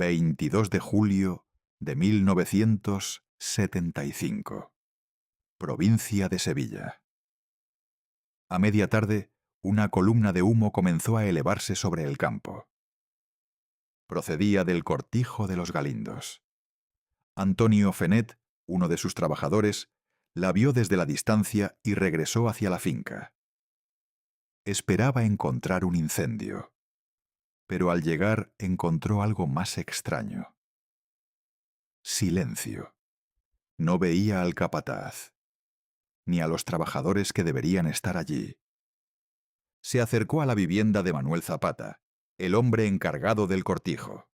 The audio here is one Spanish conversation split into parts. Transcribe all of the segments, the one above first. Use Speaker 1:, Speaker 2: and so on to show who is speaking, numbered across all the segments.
Speaker 1: 22 de julio de 1975. Provincia de Sevilla. A media tarde, una columna de humo comenzó a elevarse sobre el campo. Procedía del cortijo de los Galindos. Antonio Fenet, uno de sus trabajadores, la vio desde la distancia y regresó hacia la finca. Esperaba encontrar un incendio, pero al llegar encontró algo más extraño. Silencio. No veía al capataz, ni a los trabajadores que deberían estar allí. Se acercó a la vivienda de Manuel Zapata, el hombre encargado del cortijo.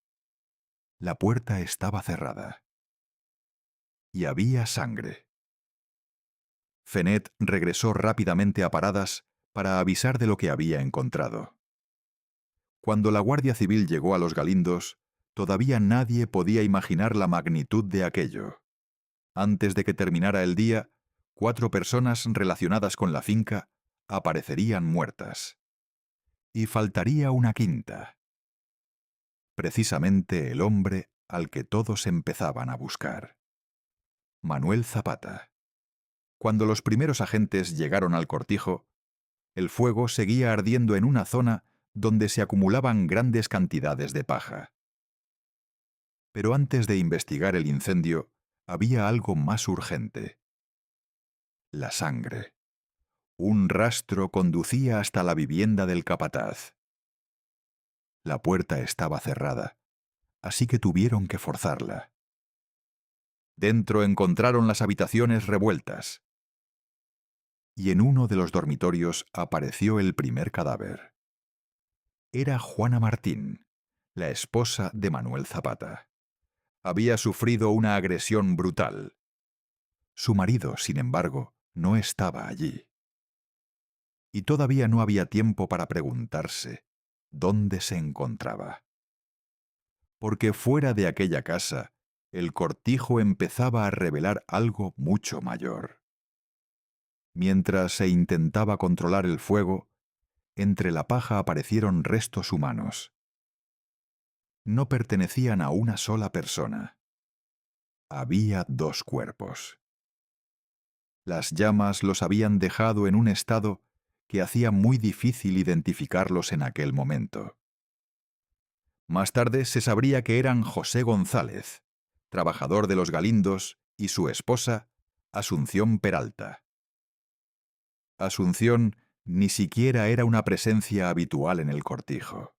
Speaker 1: La puerta estaba cerrada. Y había sangre. Fenet regresó rápidamente a Paradas para avisar de lo que había encontrado. Cuando la Guardia Civil llegó a los Galindos, todavía nadie podía imaginar la magnitud de aquello. Antes de que terminara el día, 4 personas relacionadas con la finca aparecerían muertas. Y faltaría una quinta. Precisamente el hombre al que todos empezaban a buscar. Manuel Zapata. Cuando los primeros agentes llegaron al cortijo, el fuego seguía ardiendo en una zona donde se acumulaban grandes cantidades de paja. Pero antes de investigar el incendio, había algo más urgente. La sangre. Un rastro conducía hasta la vivienda del capataz. La puerta estaba cerrada, así que tuvieron que forzarla. Dentro encontraron las habitaciones revueltas. Y en uno de los dormitorios apareció el primer cadáver. Era Juana Martín, la esposa de Manuel Zapata. Había sufrido una agresión brutal. Su marido, sin embargo, no estaba allí. Y todavía no había tiempo para preguntarse dónde se encontraba. Porque fuera de aquella casa, el cortijo empezaba a revelar algo mucho mayor. Mientras se intentaba controlar el fuego, entre la paja aparecieron restos humanos. No pertenecían a una sola persona. Había 2 cuerpos. Las llamas los habían dejado en un estado que hacía muy difícil identificarlos en aquel momento. Más tarde se sabría que eran José González, trabajador de los Galindos, y su esposa, Asunción Peralta. Asunción ni siquiera era una presencia habitual en el cortijo.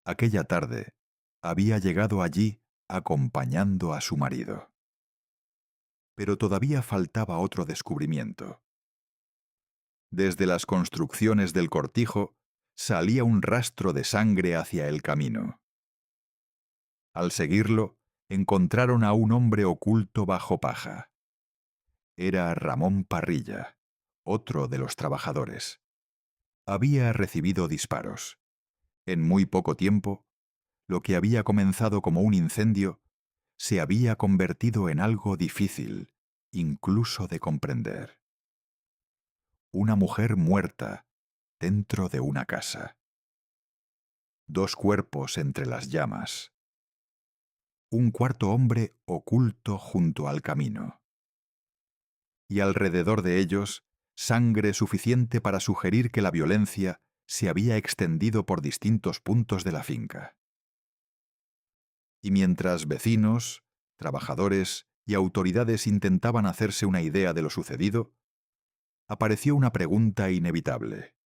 Speaker 1: Aquella tarde había llegado allí acompañando a su marido. Pero todavía faltaba otro descubrimiento. Desde las construcciones del cortijo salía un rastro de sangre hacia el camino. Al seguirlo, encontraron a un hombre oculto bajo paja. Era Ramón Parrilla, otro de los trabajadores. Había recibido disparos. En muy poco tiempo, lo que había comenzado como un incendio se había convertido en algo difícil, incluso de comprender. Una mujer muerta dentro de una casa. 2 cuerpos entre las llamas. Un cuarto hombre oculto junto al camino. Y alrededor de ellos, sangre suficiente para sugerir que la violencia se había extendido por distintos puntos de la finca. Y mientras vecinos, trabajadores y autoridades intentaban hacerse una idea de lo sucedido, apareció una pregunta inevitable.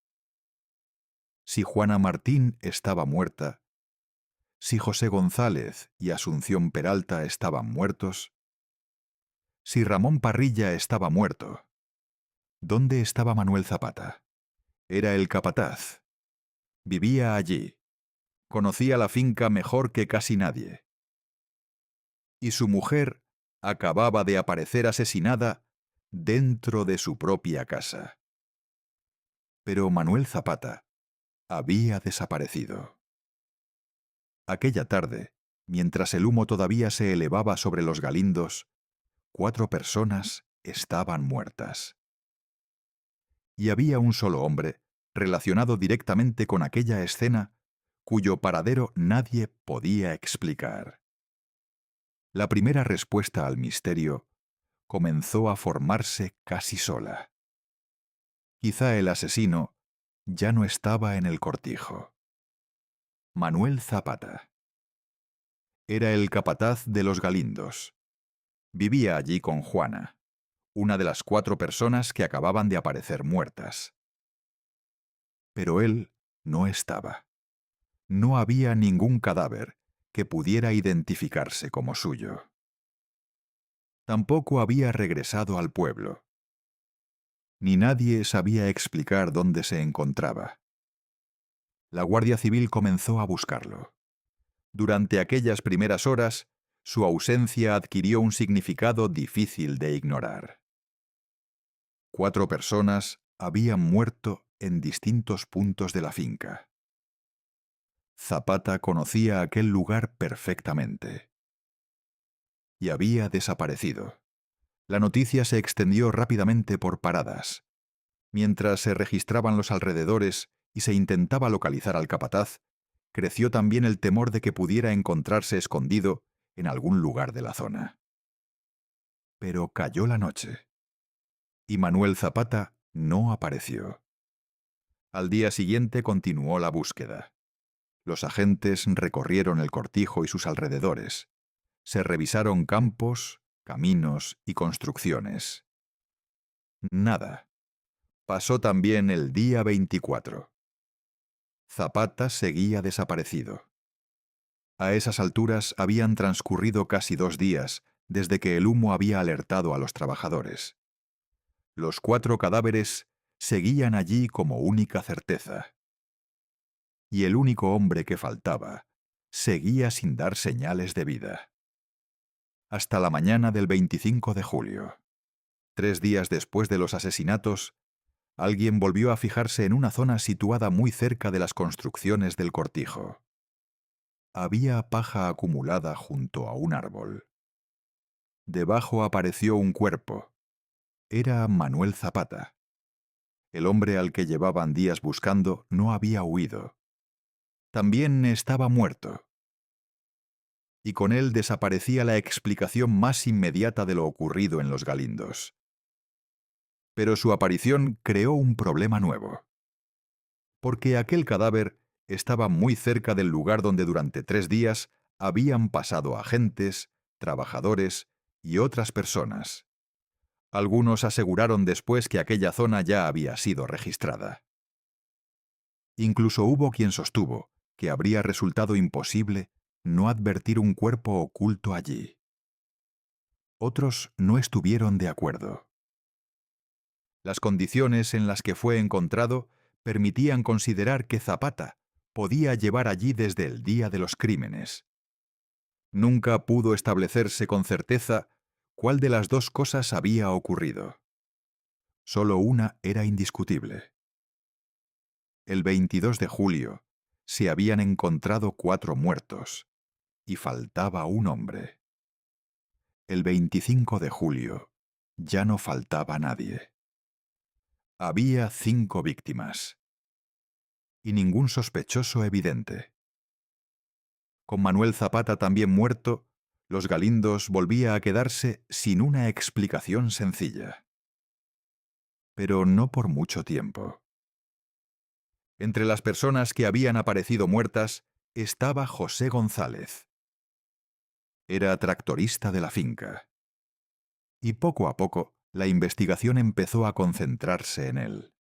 Speaker 1: Si Juana Martín estaba muerta, si José González y Asunción Peralta estaban muertos, si Ramón Parrilla estaba muerto, ¿dónde estaba Manuel Zapata? Era el capataz. Vivía allí. Conocía la finca mejor que casi nadie. Y su mujer acababa de aparecer asesinada dentro de su propia casa. Pero Manuel Zapata había desaparecido. Aquella tarde, mientras el humo todavía se elevaba sobre los Galindos, 4 personas estaban muertas. Y había un solo hombre relacionado directamente con aquella escena cuyo paradero nadie podía explicar. La primera respuesta al misterio comenzó a formarse casi sola. Quizá el asesino ya no estaba en el cortijo. Manuel Zapata. Era el capataz de los Galindos. Vivía allí con Juana, una de las 4 personas que acababan de aparecer muertas. Pero él no estaba. No había ningún cadáver que pudiera identificarse como suyo. Tampoco había regresado al pueblo. Ni nadie sabía explicar dónde se encontraba. La Guardia Civil comenzó a buscarlo. Durante aquellas primeras horas, su ausencia adquirió un significado difícil de ignorar. 4 personas habían muerto en distintos puntos de la finca. Zapata conocía aquel lugar perfectamente. Y había desaparecido. La noticia se extendió rápidamente por paradas. Mientras se registraban los alrededores y se intentaba localizar al capataz, creció también el temor de que pudiera encontrarse escondido en algún lugar de la zona. Pero cayó la noche, y Manuel Zapata no apareció. Al día siguiente continuó la búsqueda. Los agentes recorrieron el cortijo y sus alrededores. Se revisaron campos, caminos y construcciones. Nada. Pasó también el día 24. Zapata seguía desaparecido. A esas alturas habían transcurrido casi 2 días desde que el humo había alertado a los trabajadores. Los 4 cadáveres seguían allí como única certeza. Y el único hombre que faltaba seguía sin dar señales de vida. Hasta la mañana del 25 de julio. 3 días después de los asesinatos, alguien volvió a fijarse en una zona situada muy cerca de las construcciones del cortijo. Había paja acumulada junto a un árbol. Debajo apareció un cuerpo. Era Manuel Zapata. El hombre al que llevaban días buscando no había huido. También estaba muerto. Y con él desaparecía la explicación más inmediata de lo ocurrido en los Galindos. Pero su aparición creó un problema nuevo. Porque aquel cadáver estaba muy cerca del lugar donde durante 3 días habían pasado agentes, trabajadores y otras personas. Algunos aseguraron después que aquella zona ya había sido registrada. Incluso hubo quien sostuvo que habría resultado imposible no advertir un cuerpo oculto allí. Otros no estuvieron de acuerdo. Las condiciones en las que fue encontrado permitían considerar que Zapata podía llevar allí desde el día de los crímenes. Nunca pudo establecerse con certeza cuál de las 2 cosas había ocurrido. Solo una era indiscutible. El 22 de julio se habían encontrado 4 muertos y faltaba un hombre. El 25 de julio ya no faltaba nadie. Había 5 víctimas. Y ningún sospechoso evidente. Con Manuel Zapata también muerto, los Galindos volvía a quedarse sin una explicación sencilla. Pero no por mucho tiempo. Entre las personas que habían aparecido muertas estaba José González. Era tractorista de la finca. Y poco a poco la investigación empezó a concentrarse en él.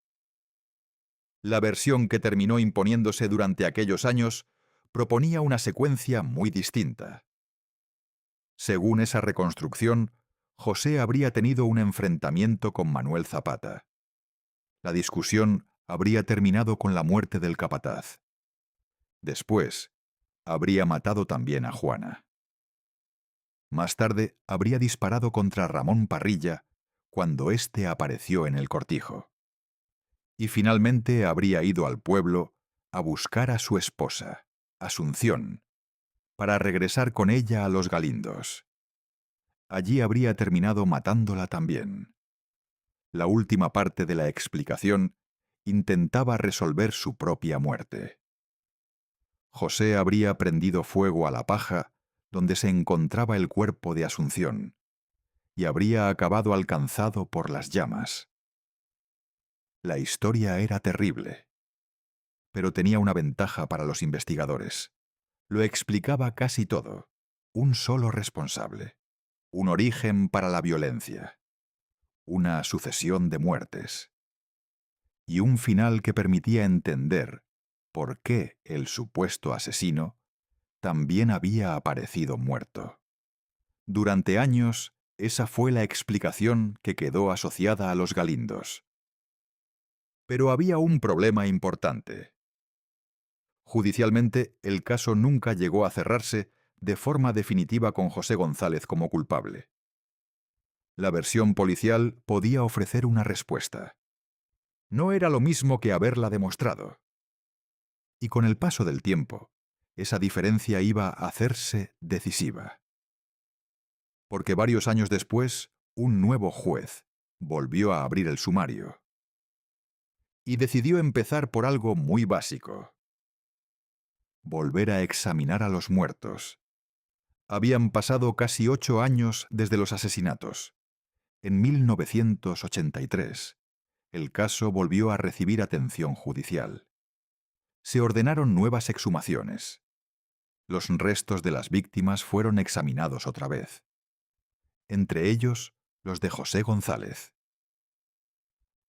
Speaker 1: La versión que terminó imponiéndose durante aquellos años proponía una secuencia muy distinta. Según esa reconstrucción, José habría tenido un enfrentamiento con Manuel Zapata. La discusión habría terminado con la muerte del capataz. Después, habría matado también a Juana. Más tarde, habría disparado contra Ramón Parrilla cuando éste apareció en el cortijo. Y finalmente habría ido al pueblo a buscar a su esposa, Asunción, para regresar con ella a los Galindos. Allí habría terminado matándola también. La última parte de la explicación intentaba resolver su propia muerte. José habría prendido fuego a la paja donde se encontraba el cuerpo de Asunción y habría acabado alcanzado por las llamas. La historia era terrible, pero tenía una ventaja para los investigadores. Lo explicaba casi todo. Un solo responsable. Un origen para la violencia. Una sucesión de muertes. Y un final que permitía entender por qué el supuesto asesino también había aparecido muerto. Durante años, esa fue la explicación que quedó asociada a los Galindos. Pero había un problema importante. Judicialmente, el caso nunca llegó a cerrarse de forma definitiva con José González como culpable. La versión policial podía ofrecer una respuesta. No era lo mismo que haberla demostrado. Y con el paso del tiempo, esa diferencia iba a hacerse decisiva. Porque varios años después, un nuevo juez volvió a abrir el sumario. Y decidió empezar por algo muy básico. Volver a examinar a los muertos. Habían pasado casi 8 años desde los asesinatos. En 1983, el caso volvió a recibir atención judicial. Se ordenaron nuevas exhumaciones. Los restos de las víctimas fueron examinados otra vez. Entre ellos, los de José González.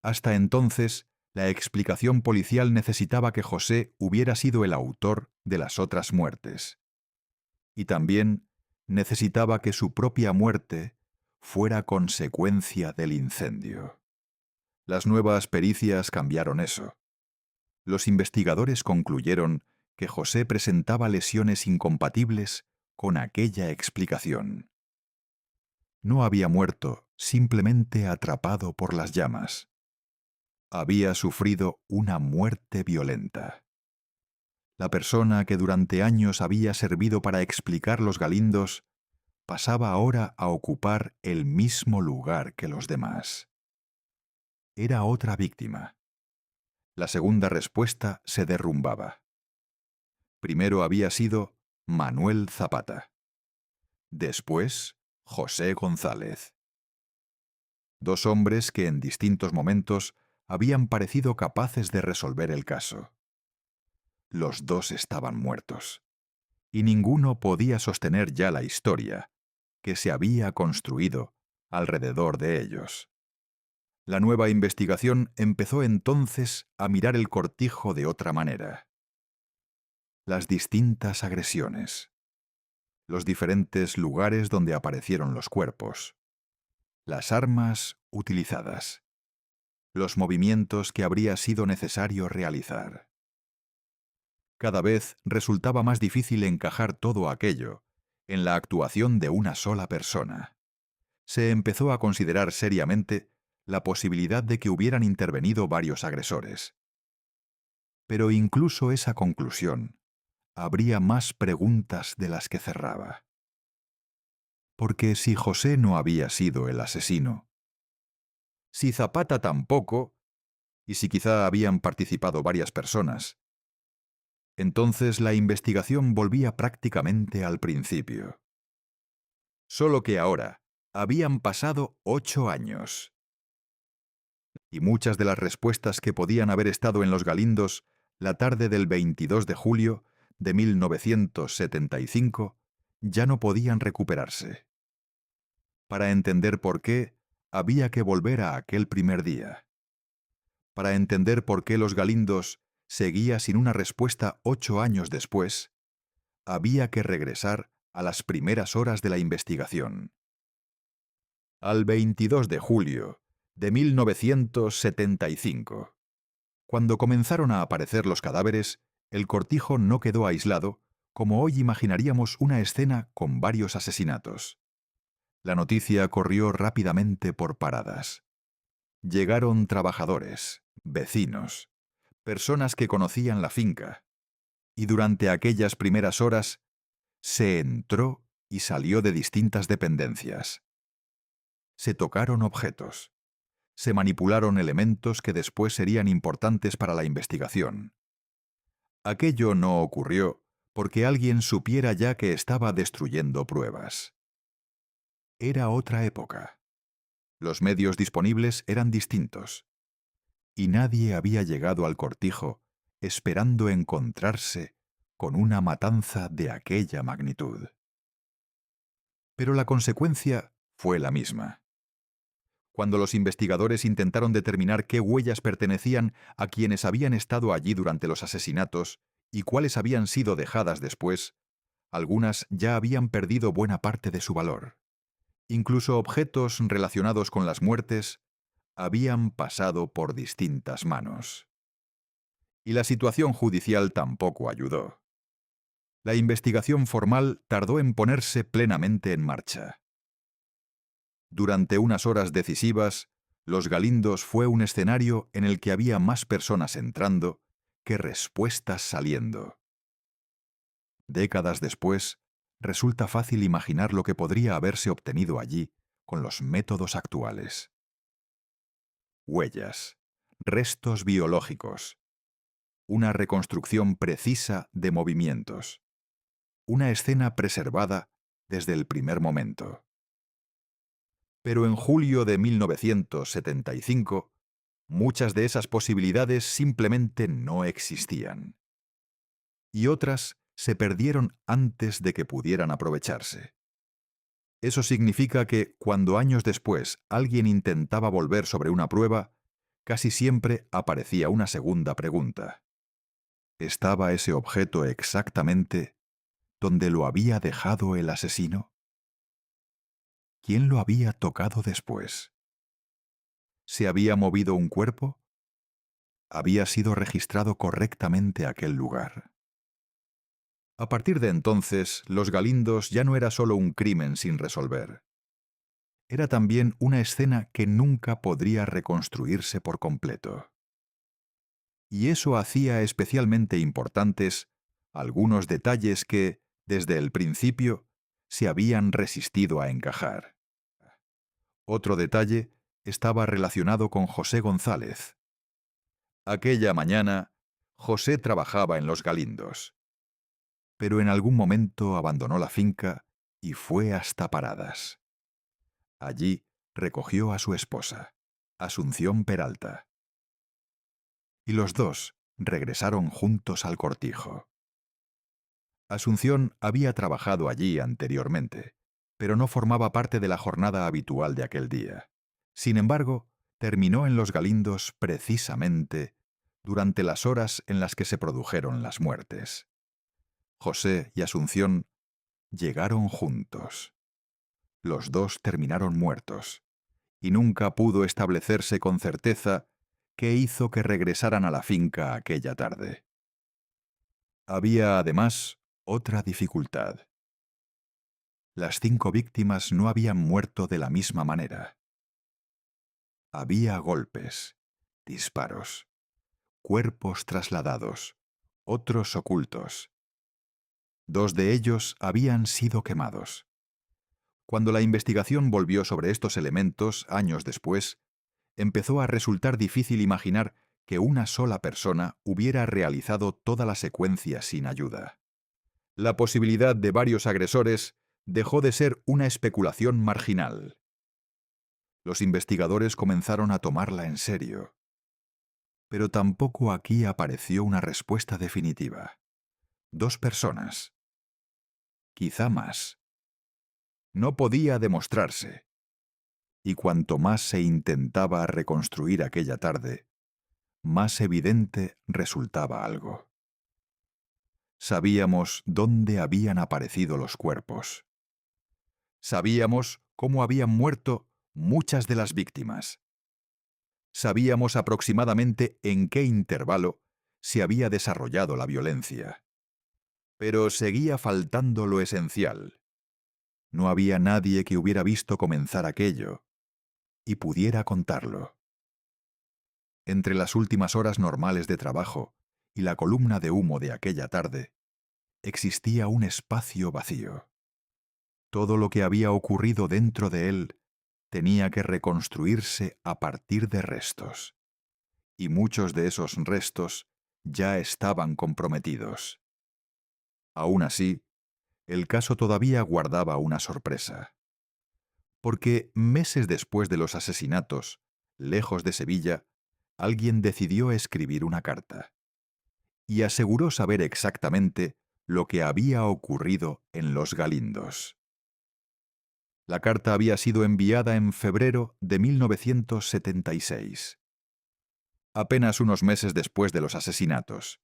Speaker 1: Hasta entonces, la explicación policial necesitaba que José hubiera sido el autor de las otras muertes. Y también necesitaba que su propia muerte fuera consecuencia del incendio. Las nuevas pericias cambiaron eso. Los investigadores concluyeron que José presentaba lesiones incompatibles con aquella explicación. No había muerto simplemente atrapado por las llamas. Había sufrido una muerte violenta. La persona que durante años había servido para explicar los Galindos pasaba ahora a ocupar el mismo lugar que los demás. Era otra víctima. La segunda respuesta se derrumbaba. Primero había sido Manuel Zapata. Después, José González. Dos hombres que en distintos momentos habían parecido capaces de resolver el caso. Los dos estaban muertos, y ninguno podía sostener ya la historia que se había construido alrededor de ellos. La nueva investigación empezó entonces a mirar el cortijo de otra manera. Las distintas agresiones, los diferentes lugares donde aparecieron los cuerpos, las armas utilizadas, los movimientos que habría sido necesario realizar. Cada vez resultaba más difícil encajar todo aquello en la actuación de una sola persona. Se empezó a considerar seriamente la posibilidad de que hubieran intervenido varios agresores. Pero incluso esa conclusión habría más preguntas de las que cerraba. Porque si José no había sido el asesino, si Zapata tampoco, y si quizá habían participado varias personas, entonces la investigación volvía prácticamente al principio. Solo que ahora habían pasado 8 años. Y muchas de las respuestas que podían haber estado en los Galindos la tarde del 22 de julio de 1975 ya no podían recuperarse. Para entender por qué, había que volver a aquel primer día. Para entender por qué los Galindos seguía sin una respuesta 8 años después, había que regresar a las primeras horas de la investigación. Al 22 de julio de 1975. Cuando comenzaron a aparecer los cadáveres, el cortijo no quedó aislado, como hoy imaginaríamos una escena con varios asesinatos. La noticia corrió rápidamente por paradas. Llegaron trabajadores, vecinos, personas que conocían la finca, y durante aquellas primeras horas se entró y salió de distintas dependencias. Se tocaron objetos. Se manipularon elementos que después serían importantes para la investigación. Aquello no ocurrió porque alguien supiera ya que estaba destruyendo pruebas. Era otra época. Los medios disponibles eran distintos, y nadie había llegado al cortijo esperando encontrarse con una matanza de aquella magnitud. Pero la consecuencia fue la misma. Cuando los investigadores intentaron determinar qué huellas pertenecían a quienes habían estado allí durante los asesinatos y cuáles habían sido dejadas después, algunas ya habían perdido buena parte de su valor. Incluso objetos relacionados con las muertes habían pasado por distintas manos. Y la situación judicial tampoco ayudó. La investigación formal tardó en ponerse plenamente en marcha. Durante unas horas decisivas, Los Galindos fue un escenario en el que había más personas entrando que respuestas saliendo. Décadas después, resulta fácil imaginar lo que podría haberse obtenido allí con los métodos actuales. Huellas, restos biológicos, una reconstrucción precisa de movimientos, una escena preservada desde el primer momento. Pero en julio de 1975, muchas de esas posibilidades simplemente no existían. Y otras se perdieron antes de que pudieran aprovecharse. Eso significa que, cuando años después alguien intentaba volver sobre una prueba, casi siempre aparecía una segunda pregunta. ¿Estaba ese objeto exactamente donde lo había dejado el asesino? ¿Quién lo había tocado después? ¿Se había movido un cuerpo? ¿Había sido registrado correctamente aquel lugar? A partir de entonces, Los Galindos ya no era solo un crimen sin resolver. Era también una escena que nunca podría reconstruirse por completo. Y eso hacía especialmente importantes algunos detalles que, desde el principio, se habían resistido a encajar. Otro detalle estaba relacionado con José González. Aquella mañana, José trabajaba en Los Galindos, pero en algún momento abandonó la finca y fue hasta Paradas. Allí recogió a su esposa, Asunción Peralta. Y los dos regresaron juntos al cortijo. Asunción había trabajado allí anteriormente, pero no formaba parte de la jornada habitual de aquel día. Sin embargo, terminó en Los Galindos precisamente durante las horas en las que se produjeron las muertes. José y Asunción llegaron juntos. Los dos terminaron muertos, y nunca pudo establecerse con certeza qué hizo que regresaran a la finca aquella tarde. Había, además, otra dificultad. Las 5 víctimas no habían muerto de la misma manera. Había golpes, disparos, cuerpos trasladados, otros ocultos. 2 de ellos habían sido quemados. Cuando la investigación volvió sobre estos elementos años después, empezó a resultar difícil imaginar que una sola persona hubiera realizado toda la secuencia sin ayuda. La posibilidad de varios agresores dejó de ser una especulación marginal. Los investigadores comenzaron a tomarla en serio. Pero tampoco aquí apareció una respuesta definitiva. 2 personas. Quizá más. No podía demostrarse. Y cuanto más se intentaba reconstruir aquella tarde, más evidente resultaba algo. Sabíamos dónde habían aparecido los cuerpos. Sabíamos cómo habían muerto muchas de las víctimas. Sabíamos aproximadamente en qué intervalo se había desarrollado la violencia. Pero seguía faltando lo esencial. No había nadie que hubiera visto comenzar aquello y pudiera contarlo. Entre las últimas horas normales de trabajo y la columna de humo de aquella tarde, existía un espacio vacío. Todo lo que había ocurrido dentro de él tenía que reconstruirse a partir de restos. Y muchos de esos restos ya estaban comprometidos. Aún así, el caso todavía guardaba una sorpresa, porque meses después de los asesinatos, lejos de Sevilla, alguien decidió escribir una carta y aseguró saber exactamente lo que había ocurrido en Los Galindos. La carta había sido enviada en febrero de 1976, apenas unos meses después de los asesinatos.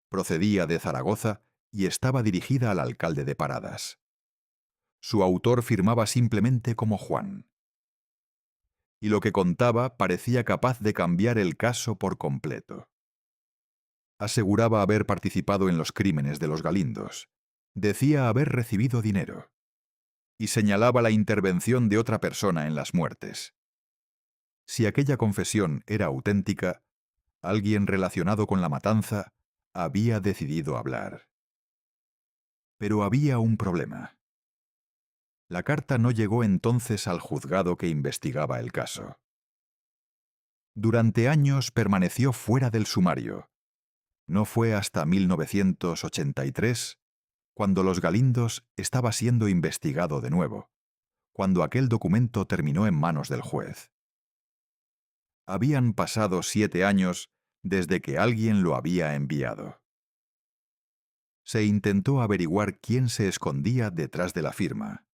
Speaker 1: Procedía de Zaragoza y estaba dirigida al alcalde de Paradas. Su autor firmaba simplemente como Juan. Y lo que contaba parecía capaz de cambiar el caso por completo. Aseguraba haber participado en los crímenes de los Galindos. Decía haber recibido dinero. Y señalaba la intervención de otra persona en las muertes. Si aquella confesión era auténtica, alguien relacionado con la matanza había decidido hablar. Pero había un problema. La carta no llegó entonces al juzgado que investigaba el caso. Durante años permaneció fuera del sumario. No fue hasta 1983, cuando Los Galindos estaba siendo investigado de nuevo, cuando aquel documento terminó en manos del juez. Habían pasado 7 años desde que alguien lo había enviado. Se intentó averiguar quién se escondía detrás de la firma,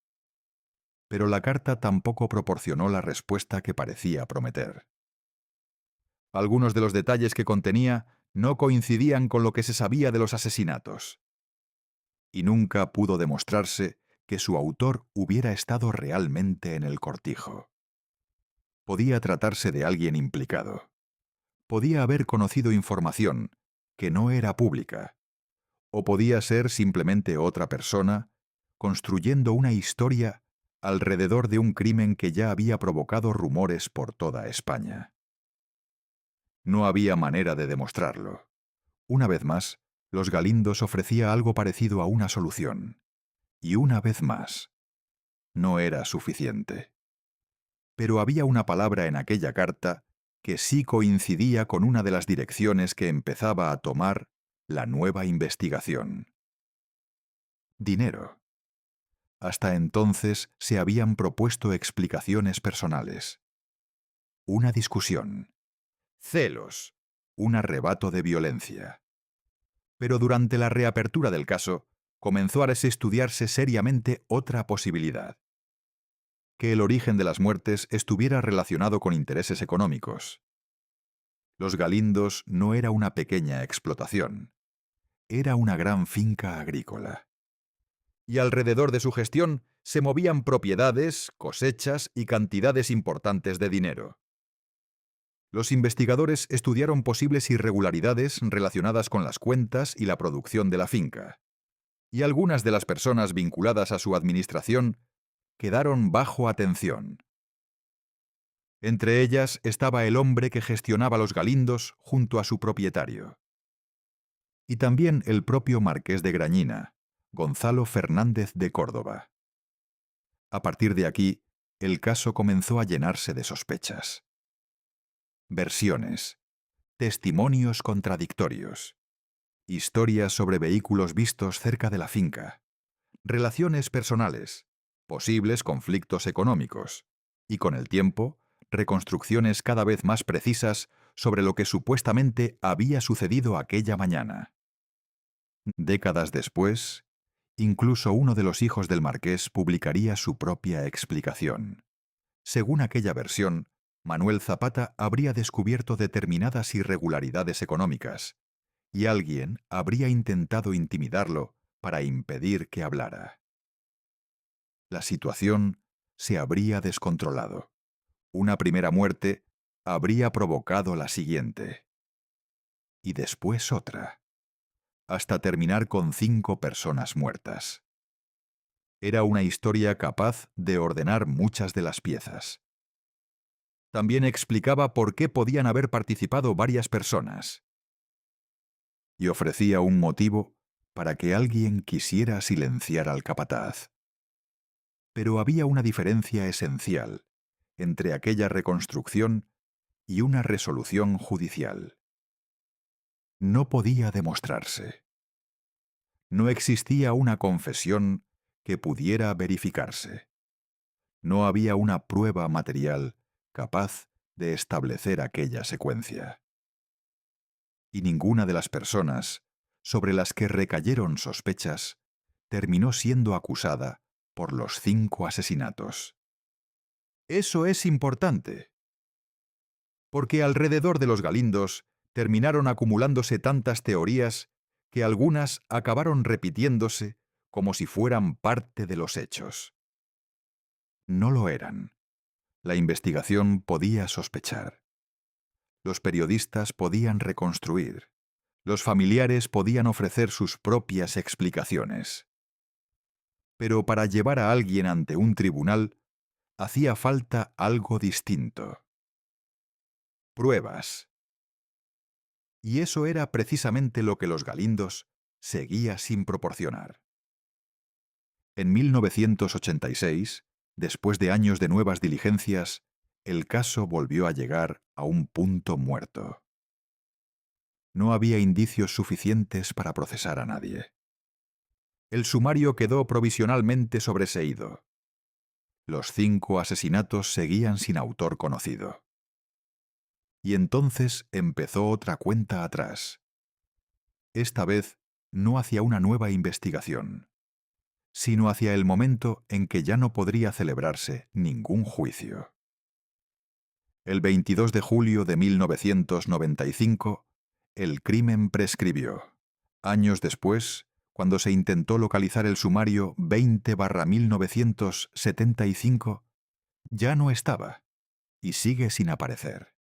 Speaker 1: pero la carta tampoco proporcionó la respuesta que parecía prometer. Algunos de los detalles que contenía no coincidían con lo que se sabía de los asesinatos, y nunca pudo demostrarse que su autor hubiera estado realmente en el cortijo. Podía tratarse de alguien implicado. Podía haber conocido información que no era pública, o podía ser simplemente otra persona construyendo una historia alrededor de un crimen que ya había provocado rumores por toda España. No había manera de demostrarlo. Una vez más, Los Galindos ofrecía algo parecido a una solución. Y una vez más, no era suficiente. Pero había una palabra en aquella carta que sí coincidía con una de las direcciones que empezaba a tomar la nueva investigación. Dinero. Hasta entonces se habían propuesto explicaciones personales. Una discusión. Celos. Un arrebato de violencia. Pero durante la reapertura del caso, comenzó a estudiarse seriamente otra posibilidad: que el origen de las muertes estuviera relacionado con intereses económicos. Los Galindos no era una pequeña explotación, era una gran finca agrícola. Y alrededor de su gestión se movían propiedades, cosechas y cantidades importantes de dinero. Los investigadores estudiaron posibles irregularidades relacionadas con las cuentas y la producción de la finca, y algunas de las personas vinculadas a su administración quedaron bajo atención. Entre ellas estaba el hombre que gestionaba Los Galindos junto a su propietario. Y también el propio marqués de Grañina, Gonzalo Fernández de Córdoba. A partir de aquí, el caso comenzó a llenarse de sospechas. Versiones, testimonios contradictorios, historias sobre vehículos vistos cerca de la finca, relaciones personales, posibles conflictos económicos, y con el tiempo, reconstrucciones cada vez más precisas sobre lo que supuestamente había sucedido aquella mañana. Décadas después, incluso uno de los hijos del marqués publicaría su propia explicación. Según aquella versión, Manuel Zapata habría descubierto determinadas irregularidades económicas, y alguien habría intentado intimidarlo para impedir que hablara. La situación se habría descontrolado. Una primera muerte habría provocado la siguiente. Y después otra, hasta terminar con 5 personas muertas. Era una historia capaz de ordenar muchas de las piezas. También explicaba por qué podían haber participado varias personas. Y ofrecía un motivo para que alguien quisiera silenciar al capataz. Pero había una diferencia esencial entre aquella reconstrucción y una resolución judicial. No podía demostrarse. No existía una confesión que pudiera verificarse. No había una prueba material capaz de establecer aquella secuencia. Y ninguna de las personas sobre las que recayeron sospechas terminó siendo acusada por los 5 asesinatos. Eso es importante, porque alrededor de los Galindos terminaron acumulándose tantas teorías que algunas acabaron repitiéndose como si fueran parte de los hechos. No lo eran. La investigación podía sospechar. Los periodistas podían reconstruir. Los familiares podían ofrecer sus propias explicaciones. Pero para llevar a alguien ante un tribunal, hacía falta algo distinto. Pruebas. Y eso era precisamente lo que los Galindos seguía sin proporcionar. En 1986, después de años de nuevas diligencias, el caso volvió a llegar a un punto muerto. No había indicios suficientes para procesar a nadie. El sumario quedó provisionalmente sobreseído. Los 5 asesinatos seguían sin autor conocido. Y entonces empezó otra cuenta atrás. Esta vez no hacia una nueva investigación, sino hacia el momento en que ya no podría celebrarse ningún juicio. El 22 de julio de 1995, el crimen prescribió. Años después, cuando se intentó localizar el sumario 20/1975, ya no estaba y sigue sin aparecer.